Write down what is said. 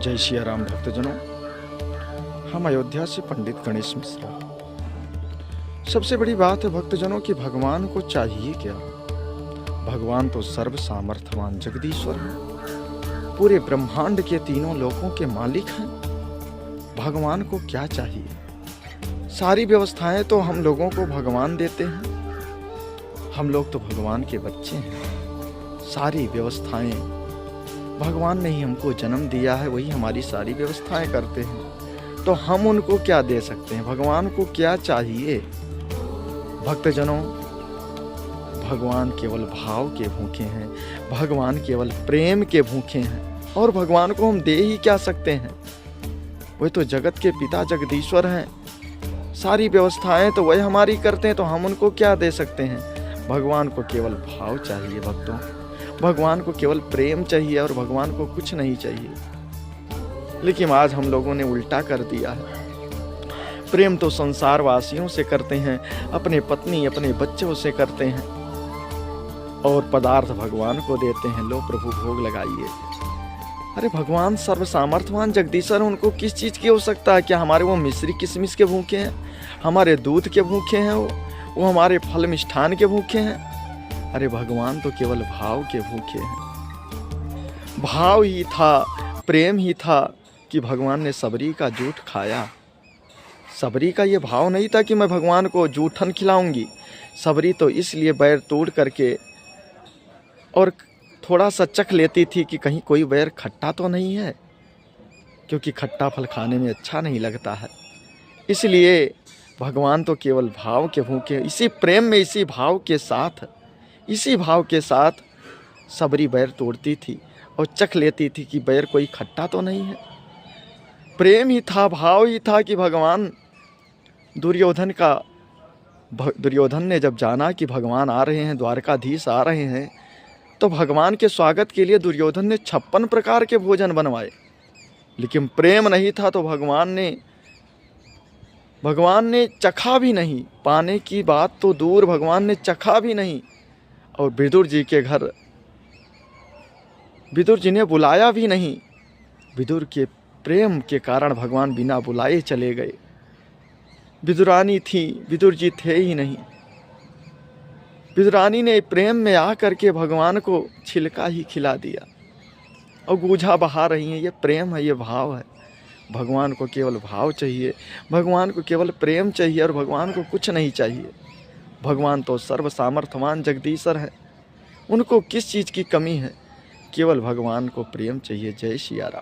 जय सिया राम भक्तजनों। हम अयोध्या से पंडित गणेश मिश्रा। सबसे बड़ी बात है भक्तजनों कि भगवान को चाहिए क्या। भगवान तो सर्व सामर्थ्यवान जगदीश्वर है, पूरे ब्रह्मांड के तीनों लोकों के मालिक हैं। भगवान को क्या चाहिए। सारी व्यवस्थाएं तो हम लोगों को भगवान देते हैं। हम लोग तो भगवान के बच्चे हैं। सारी व्यवस्थाएं भगवान ने ही हमको जन्म दिया है, वही हमारी सारी व्यवस्थाएं करते हैं। तो हम उनको क्या दे सकते हैं। भगवान को क्या चाहिए। भक्तजनों, भगवान केवल भाव के भूखे हैं, भगवान केवल प्रेम के भूखे हैं। और भगवान को हम दे ही क्या सकते हैं। वही तो जगत के पिता जगदीश्वर हैं। सारी व्यवस्थाएं तो वही हमारी करते हैं, तो हम उनको क्या दे सकते हैं। भगवान को केवल भाव चाहिए भक्तों, भगवान को केवल प्रेम चाहिए और भगवान को कुछ नहीं चाहिए। लेकिन आज हम लोगों ने उल्टा कर दिया है। प्रेम तो संसार वासियों से करते हैं, अपने पत्नी अपने बच्चों से करते हैं, और पदार्थ भगवान को देते हैं। लो प्रभु भोग लगाइए। अरे भगवान सर्व सामर्थ्यवान जगदीश्वर, उनको किस चीज़ की आवश्यकता है। क्या हमारे वो मिश्री किशमिश के भूखे हैं, हमारे दूध के भूखे हैं, वो हमारे फल मिष्ठान के भूखे हैं। अरे भगवान तो केवल भाव के भूखे हैं। भाव ही था, प्रेम ही था कि भगवान ने सबरी का जूठ खाया। सबरी का ये भाव नहीं था कि मैं भगवान को जूठन खिलाऊंगी। सबरी तो इसलिए बैर तोड़ करके और थोड़ा सा चख लेती थी कि कहीं कोई बैर खट्टा तो नहीं है, क्योंकि खट्टा फल खाने में अच्छा नहीं लगता है। इसलिए भगवान तो केवल भाव के भूखे। इसी प्रेम में, इसी भाव के साथ सबरी बैर तोड़ती थी और चख लेती थी कि बैर कोई खट्टा तो नहीं है। प्रेम ही था, भाव ही था कि भगवान दुर्योधन ने जब जाना कि भगवान आ रहे हैं, द्वारकाधीश आ रहे हैं, तो भगवान के स्वागत के लिए दुर्योधन ने 56 प्रकार के भोजन बनवाए। लेकिन प्रेम नहीं था तो भगवान ने चखा भी नहीं। पाने की बात तो दूर, भगवान ने चखा भी नहीं। और विदुर जी के घर विदुर जी ने बुलाया भी नहीं। विदुर के प्रेम के कारण भगवान बिना बुलाए चले गए। विदुरानी थी, विदुर जी थे ही नहीं। विदुरानी ने प्रेम में आकर के भगवान को छिलका ही खिला दिया और गूंजा बहा रही हैं। ये प्रेम है, ये भाव है। भगवान को केवल भाव चाहिए, भगवान को केवल प्रेम चाहिए और भगवान को कुछ नहीं चाहिए। भगवान तो सर्व सामर्थ्यवान जगदीश्वर है, उनको किस चीज़ की कमी है। केवल भगवान को प्रेम चाहिए। जय सिया राम।